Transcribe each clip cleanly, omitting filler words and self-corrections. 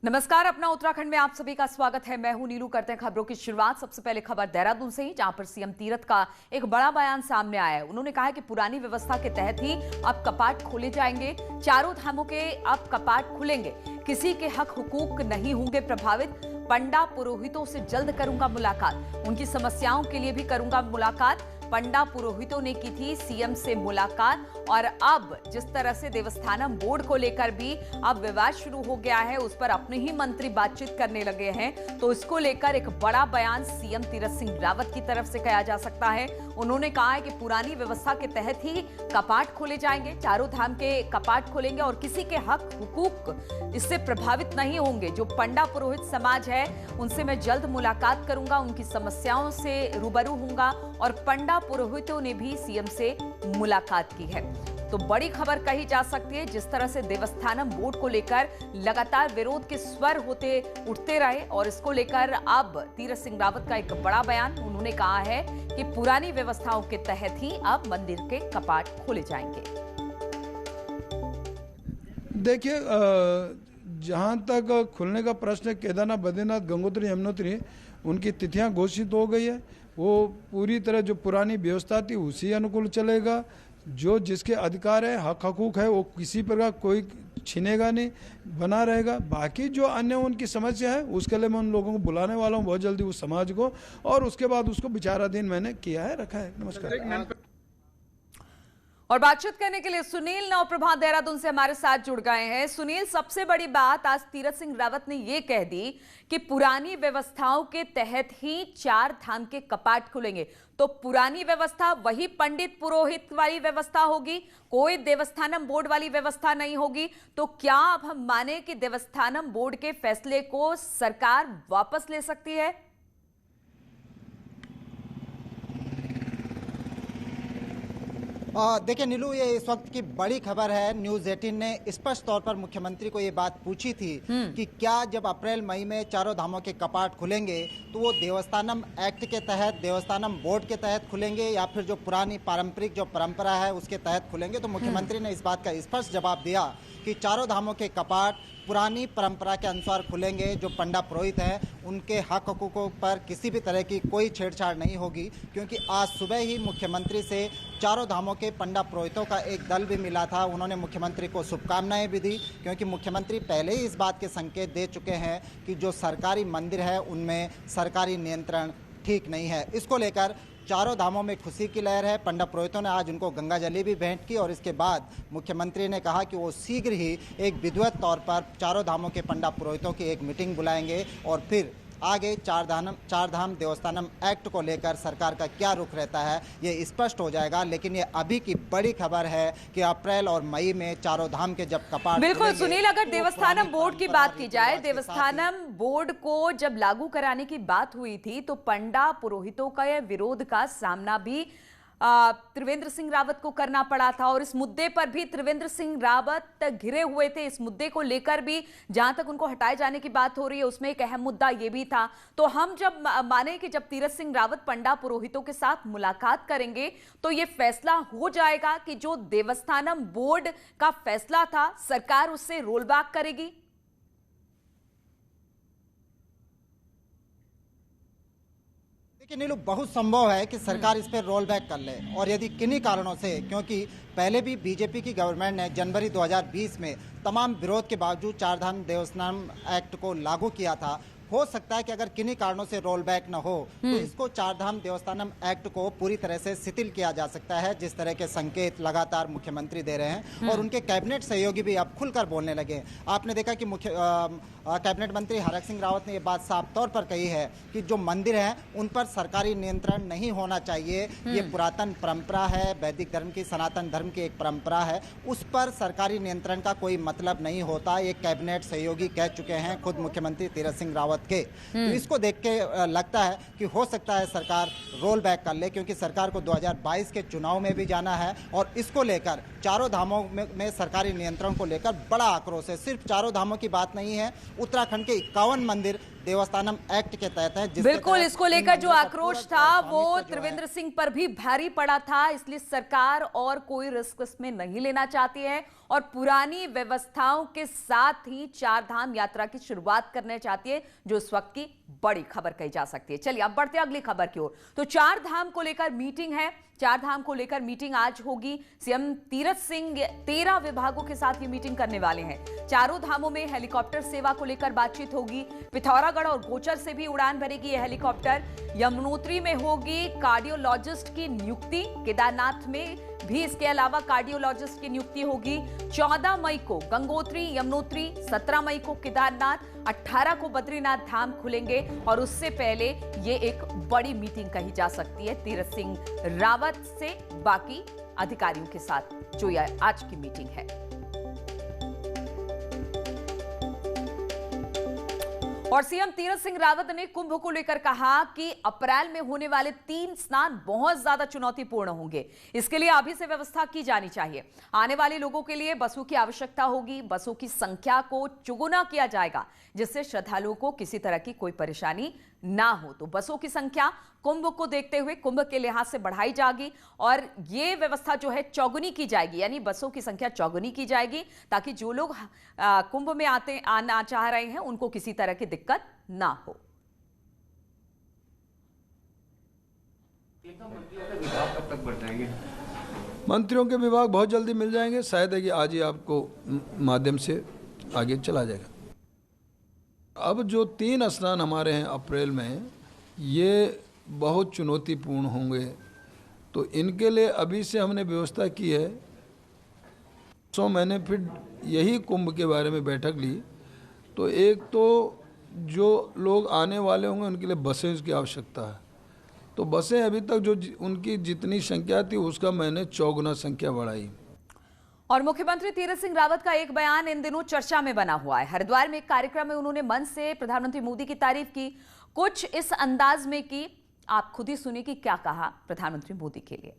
नमस्कार, अपना उत्तराखंड में आप सभी का स्वागत है। मैं हूं नीलू। करते हैं खबरों की शुरुआत। सबसे पहले खबर देहरादून से ही, जहां पर सीएम तीरथ का एक बड़ा बयान सामने आया है। उन्होंने कहा है कि पुरानी व्यवस्था के तहत ही अब कपाट खोले जाएंगे, चारों धामों के अब कपाट खुलेंगे, किसी के हक हुकूक नहीं होंगे प्रभावित। पंडा पुरोहितों से जल्द करूंगा मुलाकात, उनकी समस्याओं के लिए भी करूंगा मुलाकात। पंडा पुरोहितों ने की थी सीएम से मुलाकात। और अब जिस तरह से देवस्थानम बोर्ड को लेकर भी अब विवाद शुरू हो गया है, उस पर अपने ही मंत्री बातचीत करने लगे हैं, तो इसको लेकर एक बड़ा बयान सीएम तीरथ सिंह रावत की तरफ से कहा जा सकता है। उन्होंने कहा है कि पुरानी व्यवस्था के तहत ही कपाट खोले जाएंगे, चारों धाम के कपाट खोलेंगे और किसी के हक हुकूक इससे प्रभावित नहीं होंगे। जो पंडा पुरोहित समाज है, उनसे मैं जल्द मुलाकात करूंगा, उनकी समस्याओं से रूबरू होऊंगा। और पंडा पुरोहितों ने भी सीएम से मुलाकात की है। तो बड़ी खबर कही जा सकती है। जिस तरह से देवस्थानम बोर्ड को लेकर लगातार विरोध के स्वर उठते रहे, और इसको लेकर अब तीरथ सिंह रावत का एक बड़ा बयान। उन्होंने कहा है कि पुरानी व्यवस्थाओं के तहत ही अब मंदिर के कपाट खोले जाएंगे। देखिए, जहां तक खुलने का प्रश्न है, केदारनाथ, बद्रीनाथ, गंगोत्री, यमुनोत्री, उनकी तिथियां घोषित हो गई है। वो पूरी तरह जो पुरानी व्यवस्था थी उसी अनुकूल चलेगा। जो जिसके अधिकार है, हक हकूक है, वो किसी प्रकार कोई छीनेगा नहीं, बना रहेगा। बाकी जो अन्य उनकी समस्या है, उसके लिए मैं उन लोगों को बुलाने वाला हूँ बहुत जल्दी, उस समाज को, और उसके बाद उसको विचाराधीन मैंने किया है, रखा है। नमस्कार। और बातचीत करने के लिए सुनील नवप्रभा देहरादून से हमारे साथ जुड़ गए हैं। सुनील, सबसे बड़ी बात आज तीरथ सिंह रावत ने यह कह दी कि पुरानी व्यवस्थाओं के तहत ही चार धाम के कपाट खुलेंगे। तो पुरानी व्यवस्था वही पंडित पुरोहित वाली व्यवस्था होगी, कोई देवस्थानम बोर्ड वाली व्यवस्था नहीं होगी। तो क्या अब हम माने कि देवस्थानम बोर्ड के फैसले को सरकार वापस ले सकती है? देखिए नीलू, ये इस वक्त की बड़ी खबर है। न्यूज़ 18 ने स्पष्ट तौर पर मुख्यमंत्री को ये बात पूछी थी कि क्या जब अप्रैल मई में चारों धामों के कपाट खुलेंगे तो वो देवस्थानम एक्ट के तहत, देवस्थानम बोर्ड के तहत खुलेंगे, या फिर जो पुरानी पारंपरिक जो परंपरा है उसके तहत खुलेंगे। तो मुख्यमंत्री ने इस बात का स्पष्ट जवाब दिया कि चारों धामों के कपाट पुरानी परंपरा के अनुसार खुलेंगे। जो पंडा पुरोहित हैं, उनके हक हकूकों पर किसी भी तरह की कोई छेड़छाड़ नहीं होगी, क्योंकि आज सुबह ही मुख्यमंत्री से चारों धामों के पंडा पुरोहितों का एक दल भी मिला था। उन्होंने मुख्यमंत्री को शुभकामनाएं भी दी, क्योंकि मुख्यमंत्री पहले ही इस बात के संकेत दे चुके हैं कि जो सरकारी मंदिर है उनमें सरकारी नियंत्रण ठीक नहीं है। इसको लेकर चारों धामों में खुशी की लहर है। पंडा पुरोहितों ने आज उनको गंगा जली भी भेंट की, और इसके बाद मुख्यमंत्री ने कहा कि वो शीघ्र ही एक विधिवत तौर पर चारों धामों के पंडा पुरोहितों की एक मीटिंग बुलाएंगे, और फिर आगे चार धाम देवस्थानम एक्ट को लेकर सरकार का क्या रुख रहता है ये स्पष्ट हो जाएगा। लेकिन ये अभी की बड़ी खबर है कि अप्रैल और मई में चारों धाम के जब कपाट बिल्कुल सुनील, अगर देवस्थानम बोर्ड की बात की जाए, देवस्थानम बोर्ड को जब लागू कराने की बात हुई थी तो पंडा पुरोहितों का यह विरोध का सामना भी त्रिवेंद्र सिंह रावत को करना पड़ा था। और इस मुद्दे पर भी त्रिवेंद्र सिंह रावत घिरे हुए थे। इस मुद्दे को लेकर भी जहां तक उनको हटाए जाने की बात हो रही है, उसमें एक अहम मुद्दा यह भी था। तो हम जब माने कि जब तीरथ सिंह रावत पंडा पुरोहितों के साथ मुलाकात करेंगे तो यह फैसला हो जाएगा कि जो देवस्थानम बोर्ड का फैसला था, सरकार उससे रोलबैक करेगी। देखिए नीलू, बहुत संभव है कि सरकार इस पर रोल बैक कर ले, और यदि किन्हीं कारणों से, क्योंकि पहले भी बीजेपी की गवर्नमेंट ने जनवरी 2020 में तमाम विरोध के बावजूद चारधाम देवस्थानम एक्ट को लागू किया था, हो सकता है कि अगर किन्हीं कारणों से रोल बैक न हो तो इसको चारधाम देवस्थानम एक्ट को पूरी तरह से शिथिल किया जा सकता है, जिस तरह के संकेत लगातार मुख्यमंत्री दे रहे हैं। और उनके कैबिनेट सहयोगी भी अब खुलकर बोलने लगे। आपने देखा कि कैबिनेट मंत्री हरक सिंह रावत ने यह बात साफ तौर पर कही है कि जो मंदिर हैं उन पर सरकारी नियंत्रण नहीं होना चाहिए। ये पुरातन परंपरा है, वैदिक धर्म की, सनातन धर्म की एक परंपरा है, उस पर सरकारी नियंत्रण का कोई मतलब नहीं होता। ये कैबिनेट सहयोगी कह चुके हैं, खुद मुख्यमंत्री तीरथ सिंह रावत के। तो इसको देख के लगता है कि हो सकता है सरकार रोल बैक कर ले, क्योंकि सरकार को 2022 के चुनाव में भी जाना है, और इसको लेकर चारों धामों में सरकारी नियंत्रण को लेकर बड़ा आक्रोश है। सिर्फ चारों धामों की बात नहीं है, उत्तराखंड के 51 मंदिर देवस्थानम एक्ट के तहत है। बिल्कुल, इसको लेकर जो आक्रोश था वो त्रिवेंद्र सिंह पर भी भारी पड़ा था, इसलिए सरकार और कोई रिस्क इसमें नहीं लेना चाहती है और पुरानी व्यवस्थाओं के साथ ही चार धाम यात्रा की शुरुआत करना चाहती है, जो इस वक्त की बड़ी खबर कही जा सकती है। चलिए अब बढ़ते हैं अगली खबर की ओर। तो चार धाम को लेकर मीटिंग है, चार धाम को लेकर मीटिंग आज होगी। सीएम तीरथ सिंह 13 विभागों के साथ ये मीटिंग करने वाले हैं। चारों धामों में हेलीकॉप्टर सेवा को लेकर बातचीत होगी। पिथौरागढ़ और गोचर से भी उड़ान भरेगी ये हेलीकॉप्टर। यमुनोत्री में होगी कार्डियोलॉजिस्ट की नियुक्ति, केदारनाथ में भी इसके अलावा कार्डियोलॉजिस्ट की नियुक्ति होगी। 14 मई को गंगोत्री, यमुनोत्री, 17 मई को केदारनाथ, 18 को बद्रीनाथ धाम खुलेंगे और उससे पहले ये एक बड़ी मीटिंग कही जा सकती है तीरथ सिंह रावत से बाकी अधिकारियों के साथ, जो यह आज की मीटिंग है। और सीएम तीरथ सिंह रावत ने कुंभ को लेकर कहा कि अप्रैल में होने वाले 3 स्नान बहुत ज्यादा चुनौतीपूर्ण होंगे, इसके लिए अभी से व्यवस्था की जानी चाहिए। आने वाले लोगों के लिए बसों की आवश्यकता होगी, बसों की संख्या को चौगुना किया जाएगा जिससे श्रद्धालुओं को किसी तरह की कोई परेशानी ना हो। तो बसों की संख्या कुंभ को देखते हुए कुंभ के लिहाज से बढ़ाई जाएगी और ये व्यवस्था जो है चौगुनी की जाएगी, यानी बसों की संख्या चौगुनी की जाएगी ताकि जो लोग कुंभ में आना चाह रहे हैं उनको किसी तरह की दिक्कत ना हो। कब तक बढ़ जाएंगे? मंत्रियों के विभाग बहुत जल्दी मिल जाएंगे, शायद है कि आज ही आपको माध्यम से आगे चला जाएगा। अब जो 3 स्नान हमारे हैं अप्रैल में, ये बहुत चुनौतीपूर्ण होंगे, तो इनके लिए अभी से हमने व्यवस्था की है। 100 मैंने फिर यही कुंभ के बारे में बैठक ली, तो एक तो जो लोग आने वाले होंगे उनके लिए बसें की आवश्यकता है, तो बसें अभी तक जो उनकी जितनी संख्या थी उसका मैंने 4 गुना संख्या बढ़ाई। और मुख्यमंत्री तीरथ सिंह रावत का एक बयान इन दिनों चर्चा में बना हुआ है। हरिद्वार में एक कार्यक्रम में उन्होंने मंच से प्रधानमंत्री मोदी की तारीफ की, कुछ इस अंदाज में की, आप खुद ही सुनिए कि क्या कहा प्रधानमंत्री मोदी के लिए।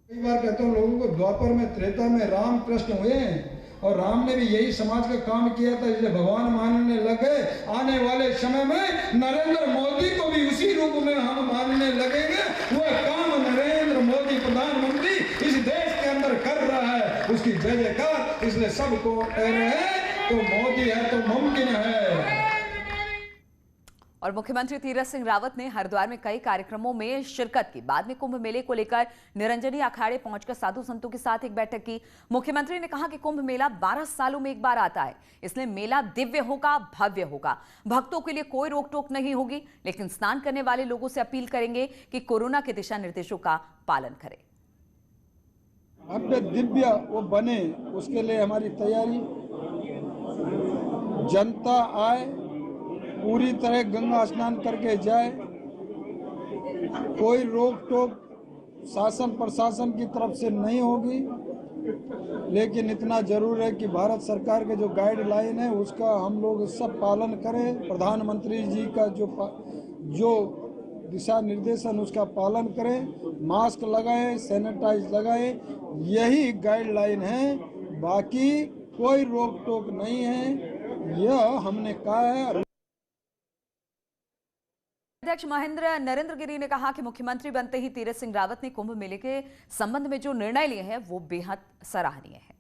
कई बार कहता हूँ लोगों को, द्वापर में त्रेता में राम कृष्ण हुए हैं और राम ने भी यही समाज का काम किया था, इसलिए भगवान मानने लगे। आने वाले समय में नरेंद्र मोदी को भी उसी रूप में हम मानने लगेंगे। वह काम नरेंद्र मोदी प्रधानमंत्री इस देश के अंदर कर रहा है, उसकी जय जयकार, इसलिए सबको कह रहे हैं तो मोदी है तो मुमकिन है। और मुख्यमंत्री तीरथ सिंह रावत ने हरिद्वार में कई कार्यक्रमों में शिरकत की। बाद में कुंभ मेले को लेकर निरंजनी अखाड़े पहुंचकर साधु संतों के साथ एक बैठक की। मुख्यमंत्री ने कहा कि कुंभ मेला 12 सालों में एक बार आता है, इसलिए मेला दिव्य होगा, भव्य होगा, भक्तों के लिए कोई रोक टोक नहीं होगी, लेकिन स्नान करने वाले लोगों से अपील करेंगे कि कोरोना के दिशा निर्देशों का पालन करें। भव्य दिव्य वो बने, उसके लिए हमारी तैयारी। जनता आए, पूरी तरह गंगा स्नान करके जाए, कोई रोक टोक शासन प्रशासन की तरफ से नहीं होगी, लेकिन इतना जरूर है कि भारत सरकार के जो गाइडलाइन है उसका हम लोग सब पालन करें। प्रधानमंत्री जी का जो दिशा निर्देशन उसका पालन करें, मास्क लगाएं, सैनिटाइज लगाएं, यही गाइडलाइन है, बाकी कोई रोक टोक नहीं है, यह हमने कहा है। अध्यक्ष महेंद्र नरेंद्र गिरी ने कहा कि मुख्यमंत्री बनते ही तीरथ सिंह रावत ने कुंभ मेले के संबंध में जो निर्णय लिए हैं वो बेहद सराहनीय है।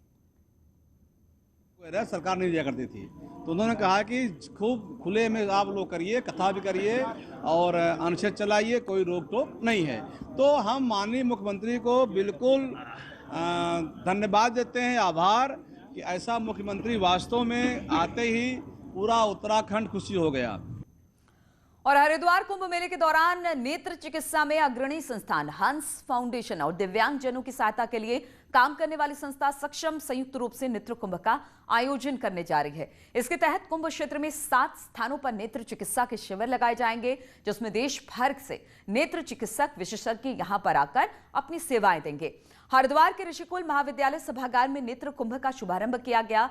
सरकार नहीं दिया करती थी, तो उन्होंने कहा कि खूब खुले में आप लोग करिए, कथा भी करिए और अनुच्छेद चलाइए, कोई रोक टोक नहीं है। तो हम माननीय मुख्यमंत्री को बिल्कुल धन्यवाद देते हैं, आभार कि ऐसा मुख्यमंत्री वास्तव में आते ही पूरा उत्तराखंड खुशी हो गया। और हरिद्वार कुंभ मेले के दौरान नेत्र चिकित्सा में अग्रणी संस्थान हंस फाउंडेशन और दिव्यांग जनों की सहायता के लिए काम करने वाली संस्था सक्षम संयुक्त रूप से नेत्र कुंभ का आयोजन करने जा रही है। इसके तहत कुंभ क्षेत्र में 7 स्थानों पर नेत्र चिकित्सा के शिविर लगाए जाएंगे, जिसमें देश भर से नेत्र चिकित्सक विशेषज्ञ यहां पर आकर अपनी सेवाएं देंगे। हरिद्वार के ऋषिकुल महाविद्यालय सभागार में नेत्र कुंभ का शुभारंभ किया गया।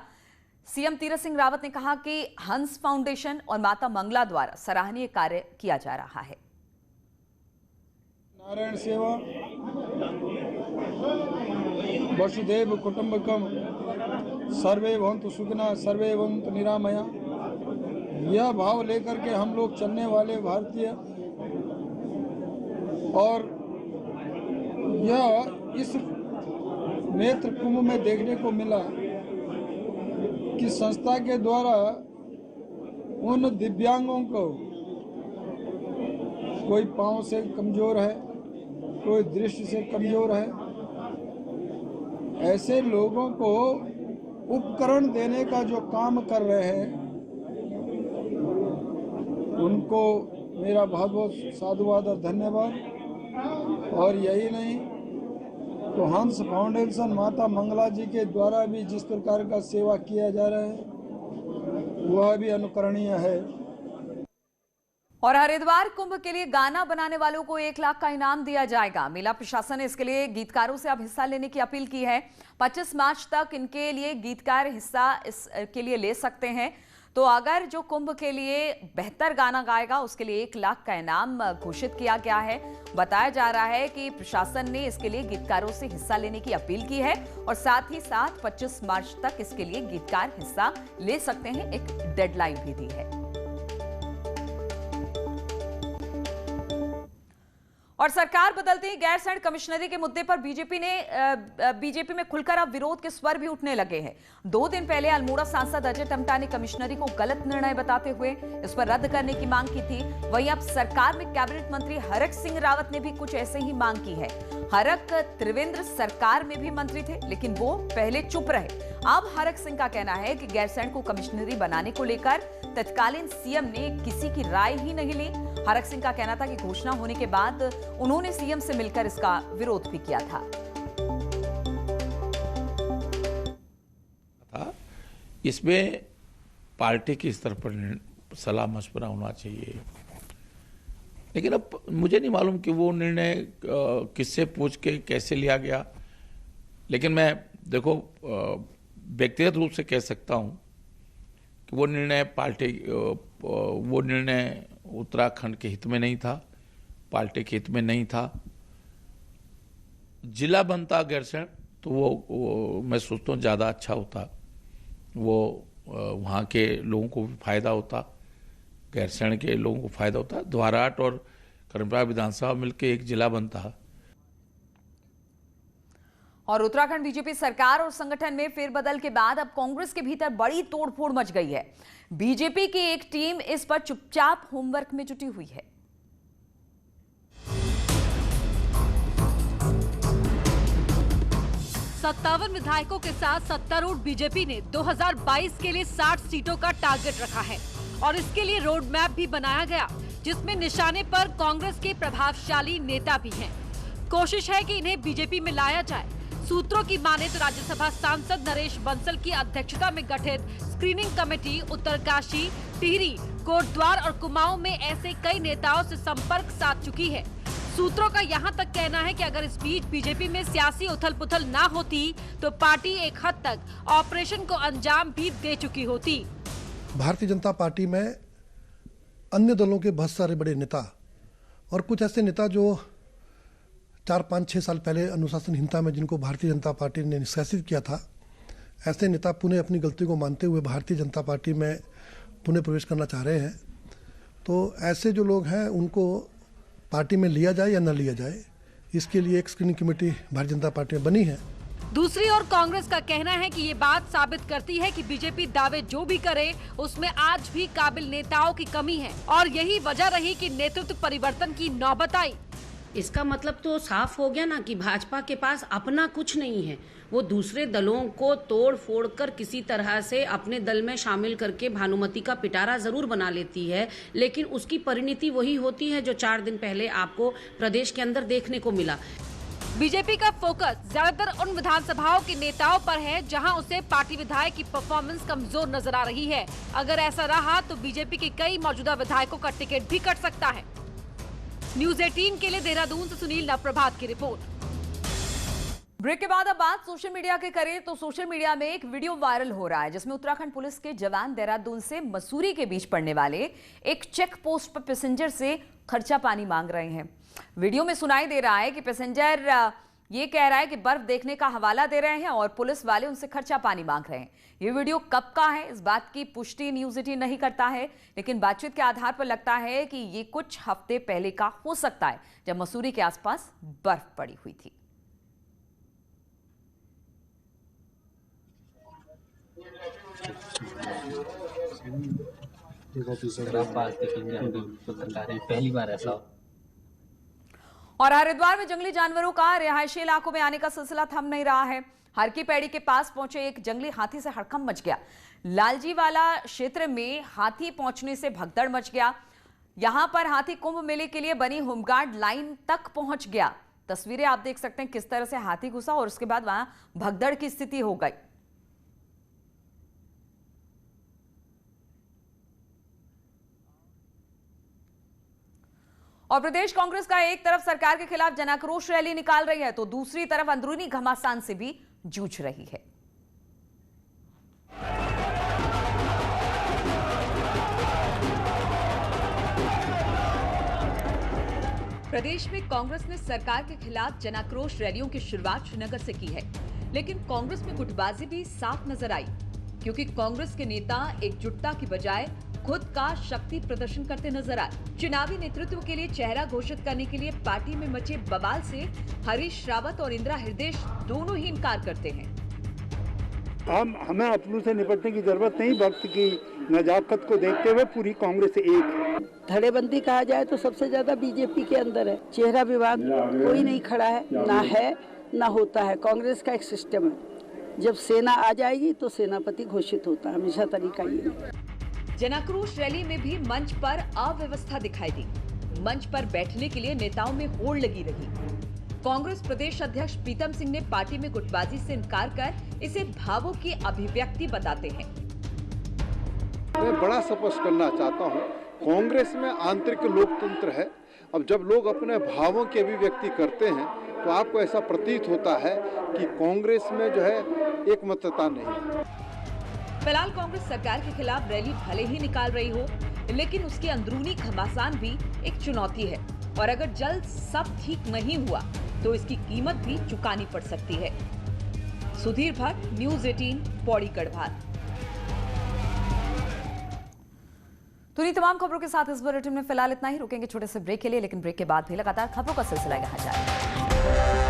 सीएम तीरथ सिंह रावत ने कहा कि हंस फाउंडेशन और माता मंगला द्वारा सराहनीय कार्य किया जा रहा है। नारायण सेवा, वसुधैव कुटुंबकम, सर्वे भवन्तु सुखिनः, सर्वे भवन्तु निरामया, यह भाव लेकर के हम लोग चलने वाले भारतीय, और यह इस नेत्र कुंभ में देखने को मिला कि संस्था के द्वारा उन दिव्यांगों को, कोई पांव से कमजोर है, कोई दृष्टि से कमजोर है, ऐसे लोगों को उपकरण देने का जो काम कर रहे हैं, उनको मेरा बहुत बहुत साधुवाद और धन्यवाद। और यही नहीं तो हंस फाउंडेशन माता मंगला जी के द्वारा भी जिस प्रकार का सेवा किया जा रहा है वह भी अनुकरणीय है। और हरिद्वार कुंभ के लिए गाना बनाने वालों को 1 लाख का इनाम दिया जाएगा। मेला प्रशासन ने इसके लिए गीतकारों से अब हिस्सा लेने की अपील की है। 25 मार्च तक इनके लिए गीतकार हिस्सा इसके लिए ले सकते हैं। तो अगर जो कुंभ के लिए बेहतर गाना गाएगा उसके लिए 1 लाख का इनाम घोषित किया गया है। बताया जा रहा है कि प्रशासन ने इसके लिए गीतकारों से हिस्सा लेने की अपील की है और साथ ही साथ 25 मार्च तक इसके लिए गीतकार हिस्सा ले सकते हैं, एक डेडलाइन भी दी है। और सरकार बदलते ही गैरसैंण कमिश्नरी के मुद्दे पर बीजेपी में खुलकर अब विरोध के स्वर भी उठने लगे हैं। 2 दिन पहले अल्मोड़ा सांसद अजय टम्टा ने कमिश्नरी को गलत निर्णय बताते हुए इस पर रद्द करने की मांग की थी। वहीं अब सरकार में कैबिनेट मंत्री हरक सिंह रावत ने भी कुछ ऐसे ही मांग की है। हरक त्रिवेंद्र सरकार में भी मंत्री थे, लेकिन वो पहले चुप रहे। अब हरक सिंह का कहना है कि गैरसैंण को कमिश्नरी बनाने को लेकर तत्कालीन सीएम ने किसी की राय ही नहीं ली। हरक सिंह का कहना था कि घोषणा होने के बाद उन्होंने सीएम से मिलकर इसका विरोध भी किया था। इसमें पार्टी के स्तर पर सलाह मशवरा होना चाहिए, लेकिन अब मुझे नहीं मालूम कि वो निर्णय किससे पूछ के कैसे लिया गया। लेकिन मैं देखो व्यक्तिगत रूप से कह सकता हूं कि वो निर्णय उत्तराखंड के हित में नहीं था, पार्टी के हित में नहीं था। जिला बनता गैरसैंण तो वो मैं सोचता हूँ ज़्यादा अच्छा होता, वो वहाँ के लोगों को भी फायदा होता, गैरसैंण के लोगों को फायदा होता। द्वाराट और कर्मबाग विधानसभा मिलकर एक जिला बनता। और उत्तराखंड बीजेपी सरकार और संगठन में फेरबदल के बाद अब कांग्रेस के भीतर बड़ी तोड़फोड़ मच गई है। बीजेपी की एक टीम इस पर चुपचाप होमवर्क में जुटी हुई है। सत्तावन विधायकों के साथ सत्तारूढ़ बीजेपी ने 2022 के लिए 60 सीटों का टारगेट रखा है और इसके लिए रोड मैप भी बनाया गया, जिसमें निशाने पर कांग्रेस के प्रभावशाली नेता भी हैं। कोशिश है कि इन्हें बीजेपी में लाया जाए। सूत्रों की माने तो राज्यसभा सांसद नरेश बंसल की अध्यक्षता में गठित स्क्रीनिंग कमेटी उत्तरकाशी, टिहरी, कोटद्वार और कुमाऊं में ऐसे कई नेताओं से संपर्क साध चुकी है। सूत्रों का यहां तक कहना है कि अगर इस बीच बीजेपी में सियासी उथल-पुथल ना होती तो पार्टी एक हद तक ऑपरेशन को अंजाम भी दे चुकी होती। भारतीय जनता पार्टी में अन्य दलों के बहुत सारे बड़े नेता और कुछ ऐसे नेता जो 4, 5, 6 साल पहले अनुशासनहीनता में जिनको भारतीय जनता पार्टी ने निष्कासित किया था, ऐसे नेता पुनः अपनी गलती को मानते हुए भारतीय जनता पार्टी में पुनः प्रवेश करना चाह रहे हैं। तो ऐसे जो लोग हैं उनको पार्टी में लिया जाए या न लिया जाए, इसके लिए एक screening committee Bharatiya Janata party में बनी है। दूसरी ओर कांग्रेस का कहना है कि ये बात साबित करती है कि बीजेपी दावे जो भी करे उसमें आज भी काबिल नेताओं की कमी है और यही वजह रही कि नेतृत्व परिवर्तन की नौबत आई। इसका मतलब तो साफ हो गया ना कि भाजपा के पास अपना कुछ नहीं है। वो दूसरे दलों को तोड़ फोड़ कर किसी तरह से अपने दल में शामिल करके भानुमति का पिटारा जरूर बना लेती है, लेकिन उसकी परिणति वही होती है जो 4 दिन पहले आपको प्रदेश के अंदर देखने को मिला। बीजेपी का फोकस ज्यादातर उन विधानसभाओं के नेताओं पर है जहां उसे पार्टी विधायक की परफॉर्मेंस कमजोर नजर आ रही है। अगर ऐसा रहा तो बीजेपी के कई मौजूदा विधायकों का टिकट भी कट सकता है। न्यूज़ 18 के लिए देहरादून से सुनील नवप्रभात की रिपोर्ट। ब्रेक के बाद अब बात सोशल मीडिया के करें तो सोशल मीडिया में एक वीडियो वायरल हो रहा है जिसमें उत्तराखंड पुलिस के जवान देहरादून से मसूरी के बीच पड़ने वाले एक चेक पोस्ट पर पैसेंजर से खर्चा पानी मांग रहे हैं। वीडियो में सुनाई दे रहा है कि पैसेंजर ये कह रहा है कि बर्फ देखने का हवाला दे रहे हैं और पुलिस वाले उनसे खर्चा पानी मांग रहे हैं। ये वीडियो कब का है इस बात की पुष्टि न्यूज़ 18 नहीं करता है, लेकिन बातचीत के आधार पर लगता है कि ये कुछ हफ्ते पहले का हो सकता है, जब मसूरी के आसपास बर्फ पड़ी हुई थी। पहली बार ऐसा। और हरिद्वार में जंगली जानवरों का रिहायशी इलाकों में आने का सिलसिला थम नहीं रहा है। हर की पैड़ी के पास पहुंचे एक जंगली हाथी से हड़कंप मच गया। लालजी वाला क्षेत्र में हाथी पहुंचने से भगदड़ मच गया। यहां पर हाथी कुंभ मेले के लिए बनी होमगार्ड लाइन तक पहुंच गया। तस्वीरें आप देख सकते हैं किस तरह से हाथी घुसा और उसके बाद वहां भगदड़ की स्थिति हो गई। और प्रदेश कांग्रेस का एक तरफ सरकार के खिलाफ जनाक्रोश रैली निकाल रही है, तो दूसरी तरफ अंदरूनी घमासान से भी जूझ रही है। प्रदेश में कांग्रेस ने सरकार के खिलाफ जनाक्रोश रैलियों की शुरुआत श्रीनगर से की है, लेकिन कांग्रेस में गुटबाजी भी साफ नजर आई, क्योंकि कांग्रेस के नेता एकजुटता की बजाय खुद का शक्ति प्रदर्शन करते नजर आए। चुनावी नेतृत्व के लिए चेहरा घोषित करने के लिए पार्टी में मचे बवाल से हरीश रावत और इंदिरा हृदय दोनों ही इनकार करते हैं। हमें अपनों से निपटने की जरूरत नहीं, वक्त की नजाकत को देखते हुए पूरी कांग्रेस एक है। धड़ेबंदी कहा जाए तो सबसे ज्यादा बीजेपी के अंदर है। चेहरा विवाद कोई नहीं खड़ा है, ना होता है। कांग्रेस का एक सिस्टम है, जब सेना आ जाएगी तो सेनापति घोषित होता है, हमेशा तरीका ये है। जनाक्रोश रैली में भी मंच पर अव्यवस्था दिखाई दी। मंच पर बैठने के लिए नेताओं में होड़ लगी रही। कांग्रेस प्रदेश अध्यक्ष प्रीतम सिंह ने पार्टी में गुटबाजी से इनकार कर इसे भावों की अभिव्यक्ति बताते हैं। मैं बड़ा स्पष्ट करना चाहता हूं, कांग्रेस में आंतरिक लोकतंत्र है। अब जब लोग अपने भावों की अभिव्यक्ति करते हैं तो आपको ऐसा प्रतीत होता है कि कांग्रेस में जो है एकमतता नहीं है। फिलहाल कांग्रेस सरकार के खिलाफ रैली भले ही निकाल रही हो, लेकिन उसकी अंदरूनी घमासान भी एक चुनौती है, और अगर जल्द सब ठीक नहीं हुआ तो इसकी कीमत भी चुकानी पड़ सकती है। सुधीर भट्ट, न्यूज़ 18, पौड़ी गढ़वाल। तो इन तमाम खबरों के साथ इस बुलेटिन में फिलहाल इतना ही। रुकेंगे छोटे से ब्रेक के लिए, लेकिन ब्रेक के बाद भी लगातार खबरों का सिलसिला यहाँ जारी है।